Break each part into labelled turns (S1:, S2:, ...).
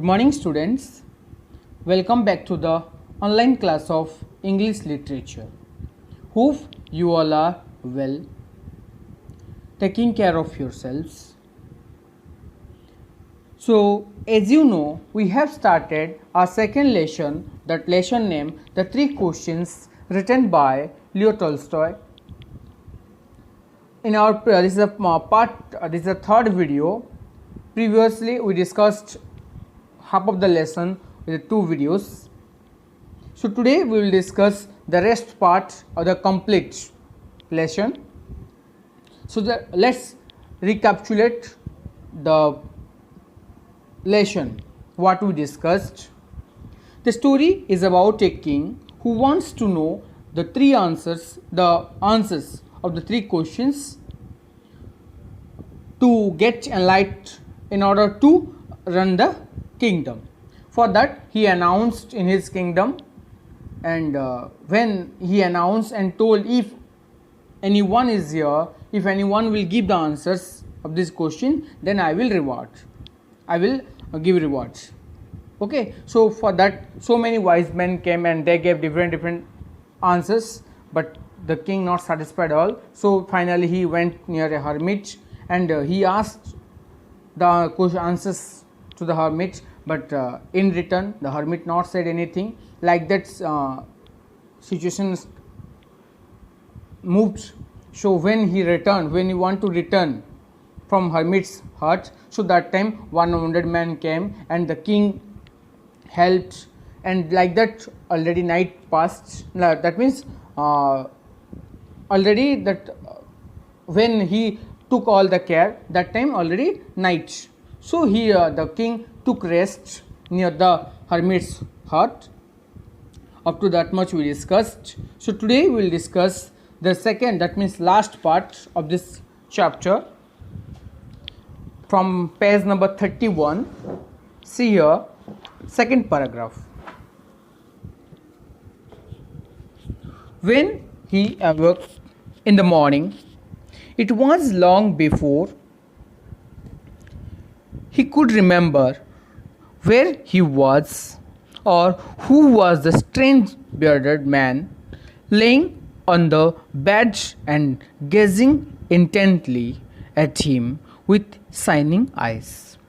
S1: Good morning, students. Welcome back to the online class of English literature. Hope you all are well, taking care of yourselves. So, as you know, we have started our second lesson, that lesson named The Three Questions, written by Leo Tolstoy. In our this is the third video. Previously, we discussed half of the lesson with two videos. So today we will discuss the rest part of the complete lesson. So let's recapitulate the lesson what we discussed. The story is about a king who wants to know the answers of the three questions to get enlightened in order to run the kingdom. For that, he announced in his kingdom, and when he announced and told, if anyone is here, if anyone will give the answers of this question, then I will give rewards. Okay, so for that, so many wise men came and they gave different answers, but the king not satisfied all. So finally he went near a hermit and he asked the answers to the hermit, but in return the hermit not said anything. Like that situation moved. So when he want to return from hermit's hut, so that time one wounded man came and the king helped, and like that already night passed. That means already that when he took all the care, that time already night. So the king took rest near the hermit's hut. Up to that much we discussed. So today we will discuss the second, that means last part of this chapter, from page number 31. See here, second paragraph. When he awoke in the morning, it was long before he could remember where he was or who was the strange bearded man lying on the bed and gazing intently at him with shining eyes.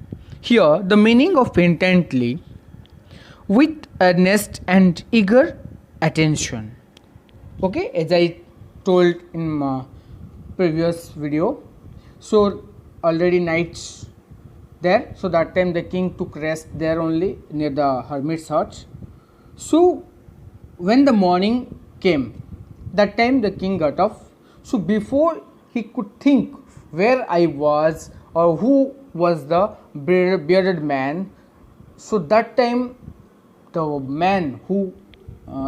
S1: Here, the meaning of intently, with earnest and eager attention. Okay, as I told in my previous video, so already night there, so that time the king took rest there only near the hermit's hut. So when the morning came, that time the king got up. So before he could think where I was or who was the bearded man, so that time the man who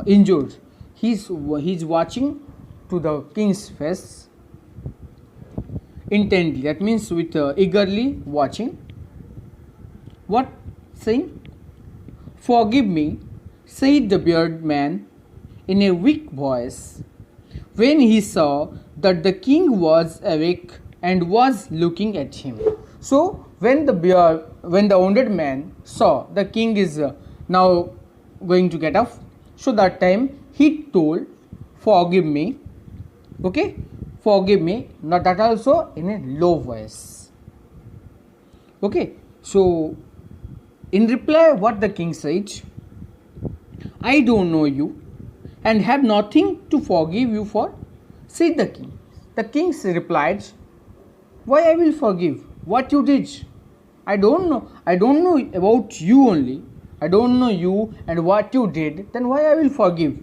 S1: injured, he's watching to the king's face intently. That means with eagerly watching. What saying? "Forgive me," said the bearded man in a weak voice, when he saw that the king was awake and was looking at him. So when the wounded man saw the king is now going to get up, so that time he told, "Forgive me." Okay, forgive me. Now that also in a low voice. Okay, so in reply, what the king said, "I don't know you and have nothing to forgive you for," said the king. The king replied, "Why I will forgive? What you did? I don't know. I don't know about you only. I don't know you and what you did. Then why I will forgive?"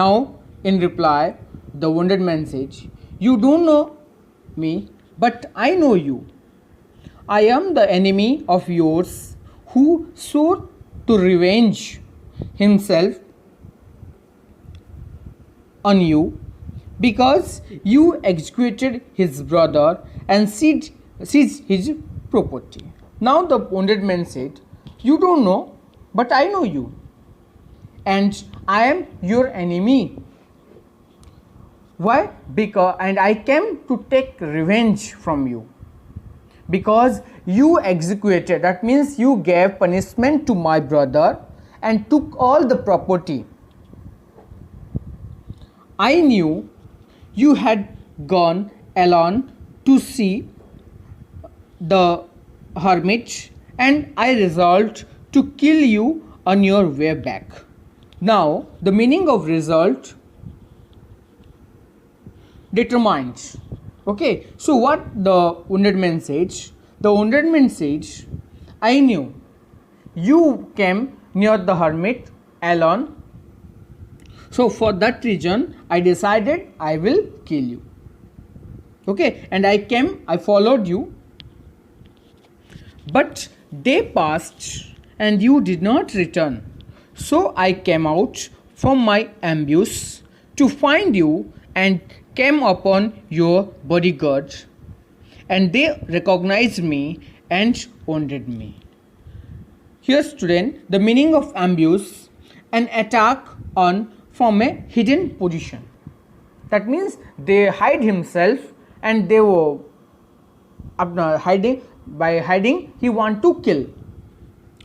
S1: Now, in reply, the wounded man said, "You don't know me, but I know you. I am the enemy of yours who sought to revenge himself on you because you executed his brother and seized his property." Now the wounded man said, "You don't know, but I know you, and I am your enemy. Why? Because I came to take revenge from you. because you executed, that means you gave punishment to my brother and took all the property. I knew you had gone alone to see the hermit, and I resolved to kill you on your way back. Now, the meaning of result determines. Okay, so what the wounded man says? The wounded man says, I knew you came near the hermit alone, so for that reason I decided I will kill you. Okay, and I followed you, but day passed and you did not return. So I came out from my ambush to find you and came upon your bodyguard, and they recognized me and wounded me. Here, student, the meaning of ambush: an attack on from a hidden position. That means they hide himself, and they were hiding. By hiding, he want to kill.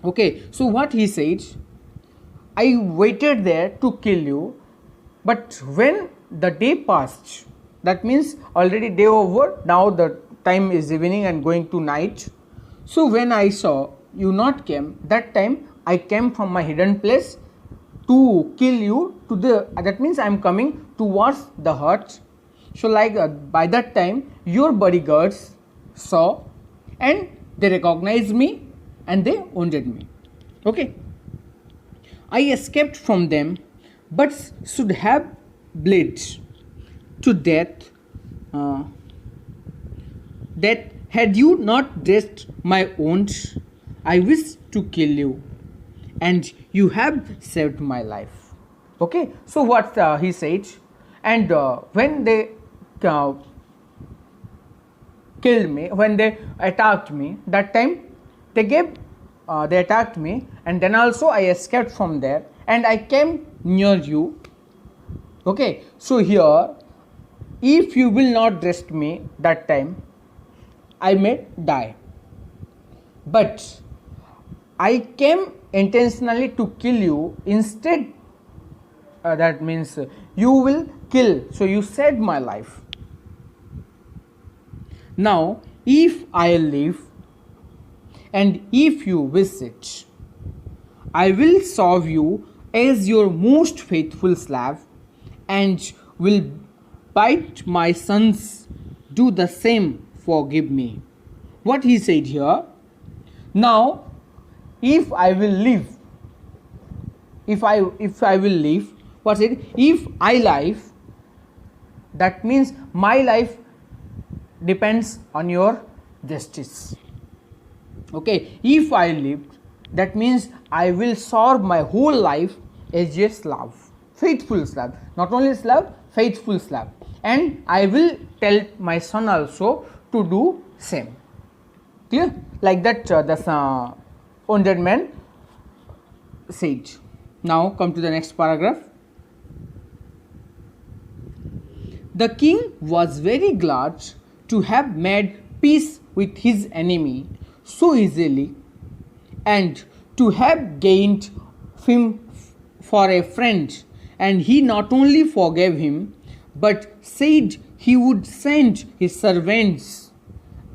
S1: Okay, so what he said, I waited there to kill you, but when the day passed, that means already day over, now the time is evening and going to night. So when I saw you not came, that time I came from my hidden place to kill you, to the, that means I am coming towards the hut. So like by that time your bodyguards saw and they recognized me and they wounded me. Okay, I escaped from them, but should have bled to death. That had you not dressed my wounds, I wish to kill you, and you have saved my life. Okay, so what he said, and when they killed me, when they attacked me, that time they attacked me, and then also I escaped from there and I came near you. Okay, so here, if you will not arrest me that time, I may die, but I came intentionally to kill you instead. That means you will kill, so you saved my life. Now, if I live and if you visit, I will serve you as your most faithful slave and will bid my sons do the same. Forgive me. What he said here, now if I will live, if I will live, what said, if I live, that means my life depends on your justice. Okay, if I lived, that means I will serve my whole life as a slave, faithful slave, not only slave, faithful slave, and I will tell my son also to do same. Clear? Like that the wounded man said. Now come to the next paragraph. The king was very glad to have made peace with his enemy so easily, and to have gained him for a friend, and he not only forgave him, but said he would send his servants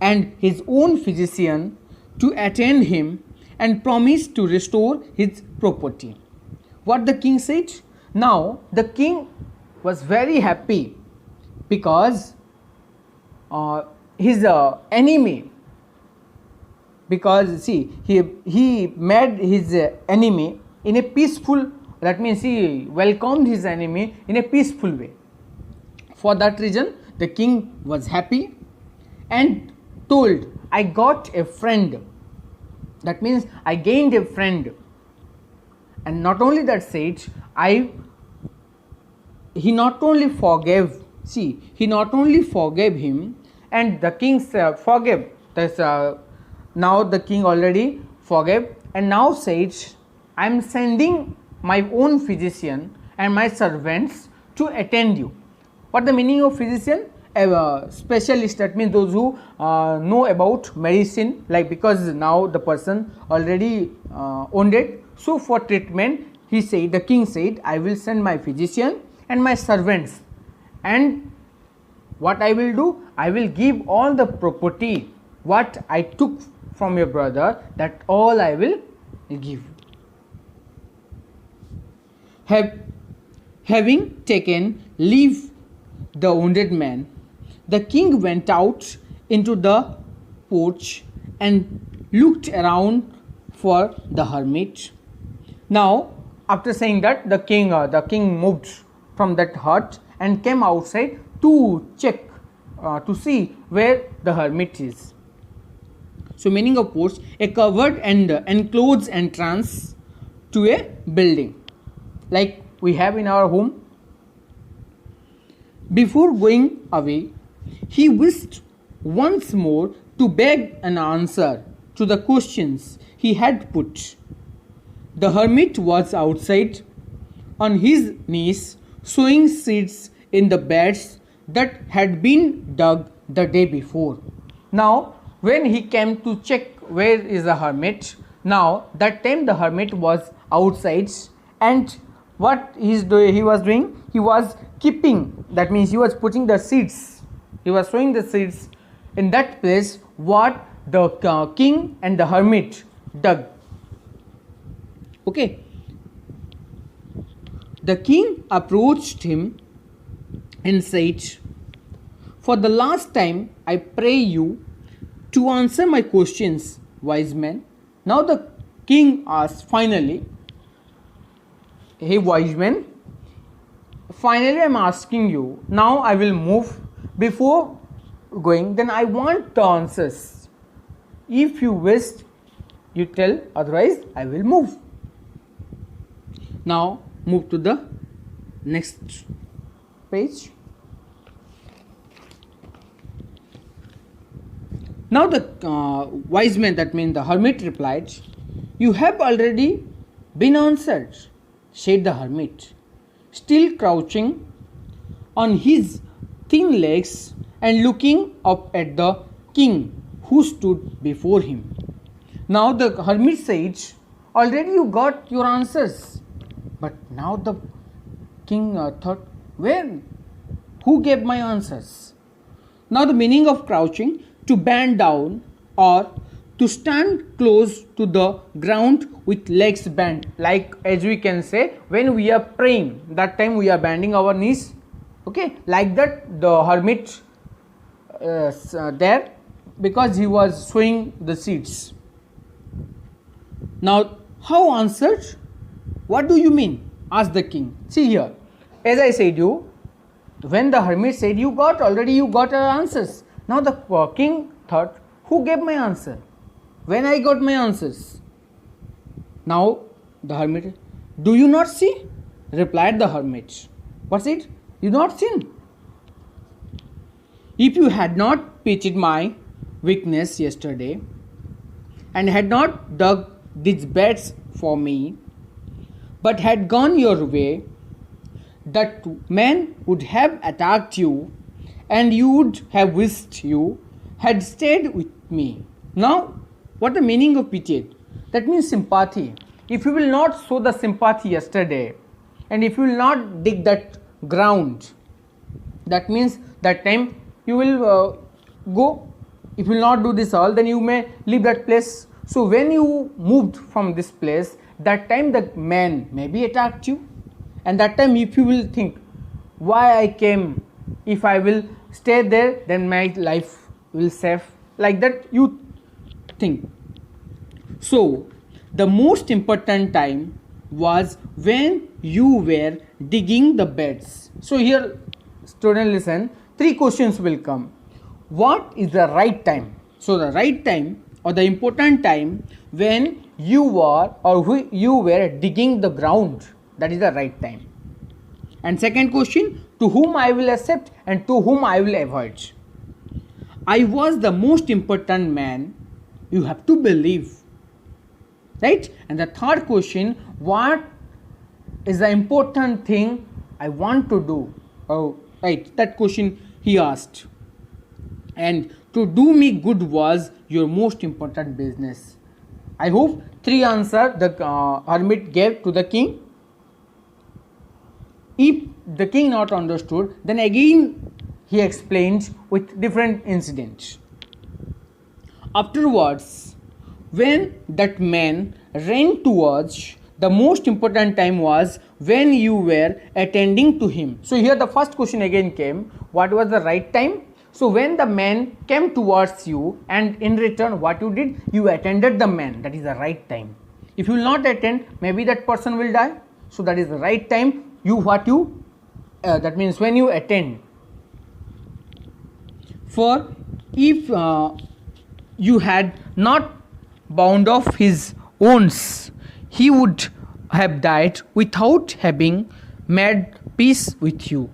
S1: and his own physician to attend him, and promised to restore his property. What the king said? Now the king was very happy because his enemy, because see, he made his enemy in a peaceful, that means he welcomed his enemy in a peaceful way. For that reason the king was happy and told, I got a friend, that means I gained a friend. And not only that said, he not only forgave, see, he not only forgave him, and the king forgave this, now the king already forgave, and now says, I am sending my own physician and my servants to attend you. What the meaning of physician? specialists, that means those who know about medicine, like because now the person already wounded. So for treatment, he said, the king said, I will send my physician and my servants, and what I will do, I will give all the property what I took from your brother, that all I will give. Having taken leave the wounded man, the king went out into the porch and looked around for the hermit. Now, after saying that, the king moved from that hut and came outside to check, to see where the hermit is. So, meaning of porch, a covered and enclosed entrance to a building, like we have in our home. Before going away, he wished once more to beg an answer to the questions he had put. The hermit was outside on his knees, sowing seeds in the beds that had been dug the day before. Now, when he came to check where is the hermit, now that time the hermit was outside, and what he was doing, he was keeping, that means he was putting the seeds, he was sowing the seeds in that place what the king and the hermit dug. Okay. The king approached him and said, for the last time I pray you to answer my questions, wise man. Now the king asked finally, hey wise man, finally I am asking you, now I will move. Before going, then I want the answers. If you wish, you tell, otherwise I will move. Now move to the next page. Now the wise man, that means the hermit, replied, you have already been answered, said the hermit, still crouching on his thin legs and looking up at the king who stood before him. Now the hermit said, already you got your answers. But now the king thought, where? Who gave my answers? Now the meaning of crouching, to bend down or to stand close to the ground with legs bent, like as we can say when we are praying, that time we are bending our knees. Okay, like that the hermit there, because he was sowing the seeds. Now how answered? What do you mean? Asked the king. See here, as I said you, when the hermit said you got your answers. Now the king thought, who gave my answer? When I got my answers? Now the hermit, do you not see? Replied the hermit. What's it? You not seen? If you had not pitied my weakness yesterday and had not dug these beds for me, but had gone your way, that man would have attacked you, and you would have wished you had stayed with me. Now, what the meaning of pity? That means sympathy. If you will not show the sympathy yesterday, and if you will not dig that ground, that means that time you will go. If you will not do this all, then you may leave that place. So when you moved from this place, that time the man maybe attacked you, and that time if you will think, why I came, if I will stay there, then my life will save, like that you think. So the most important time was when you were digging the beds. So here student listen, 3 questions will come. What is the right time? So the right time or the important time when you were digging the ground, that is the right time. And second question, to whom I will accept and to whom I will avoid. I was the most important man, you have to believe, right? And the third question, what is the important thing I want to do? Oh, right, that question he asked. And to do me good was your most important business. I hope three answers the hermit gave to the king. If the king not understood, then again he explains with different incidents. Afterwards, when that man ran towards, the most important time was when you were attending to him. So here the first question again came, what was the right time? So when the man came towards you, and in return what you did, you attended the man, that is the right time. If you will not attend, maybe that person will die. So that is the right time. That means when you attend. For if you had not bound off his wounds, he would have died without having made peace with you.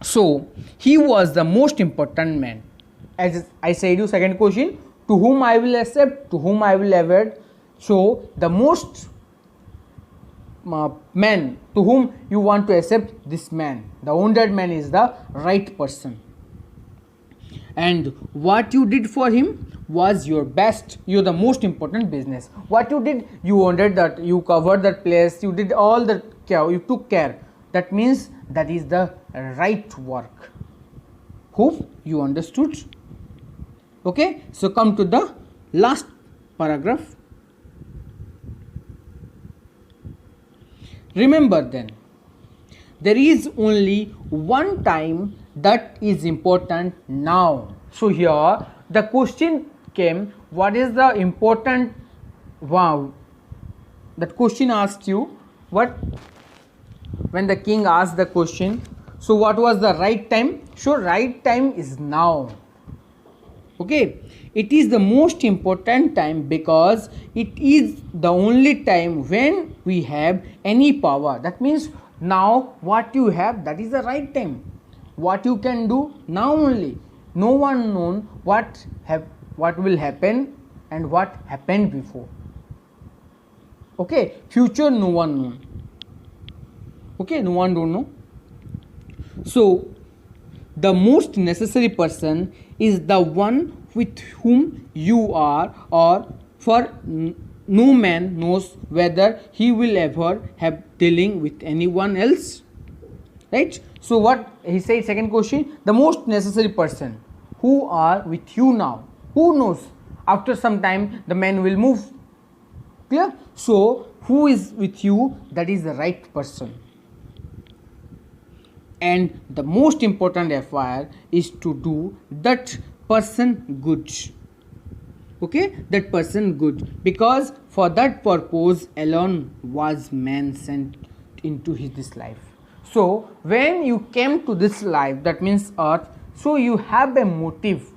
S1: So he was the most important man. As I said you, second question, to whom I will accept, to whom I will avoid. So the most man to whom you want to accept, this man, the wounded man, is the right person. And what you did for him was your best, you're the most important business. What you did, you wanted that, you covered that place, you did all the care, you took care. That means that is the right work. Hope you understood. Okay, so come to the last paragraph. Remember then, there is only one time that is important now. So here the question came, what is the important, wow, that question asked you, what, when the king asked the question, so what was the right time? So right time is now. Okay, it is the most important time because it is the only time when we have any power. That means now what you have, that is the right time. What you can do now only. No one knows what will happen and what happened before. Okay, future no one knows. Okay, no one don't know. So the most necessary person is the one with whom you are, or for no man knows whether he will ever have dealing with anyone else. Right? So what he said, second question, the most necessary person who are with you now. Who knows? After some time the man will move. Clear? So who is with you, that is the right person. And the most important affair is to do that person good. Okay, that person good, because for that purpose alone was man sent into this life. So when you came to this life, that means earth, so you have a motive,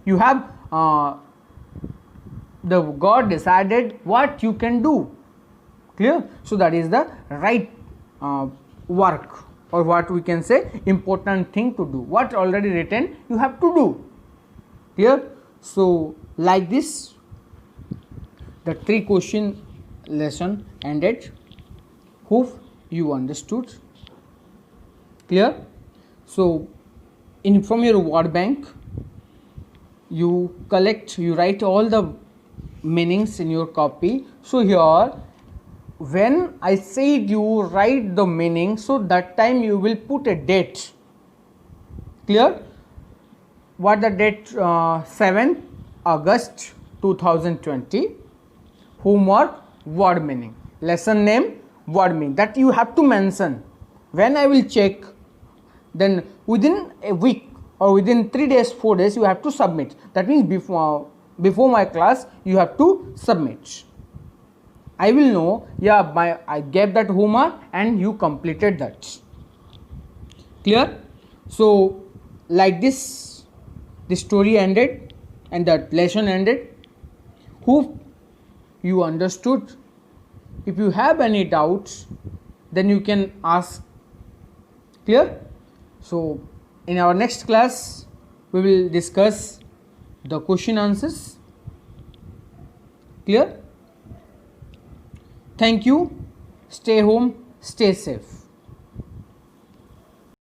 S1: you have the God decided what you can do. Clear? So that is the right work, or what we can say important thing to do. What already written you have to do. Clear? So like this the 3 question lesson ended. Hope you understood. Clear? So from your word bank you write all the meanings in your copy. So here when I said you write the meaning, so that time you will put a date. Clear? What the date? 7th August 2020. Homework, word meaning. Lesson name, word meaning. That you have to mention. When I will check, then within a week or within 3 days, 4 days, you have to submit. That means before my class you have to submit. I will know, yeah, I gave that homework and you completed that. Clear? So like this, the story ended and that lesson ended. Hope you understood. If you have any doubts, then you can ask. Clear? So in our next class we will discuss the question answers. Clear? Thank you. Stay home, stay safe.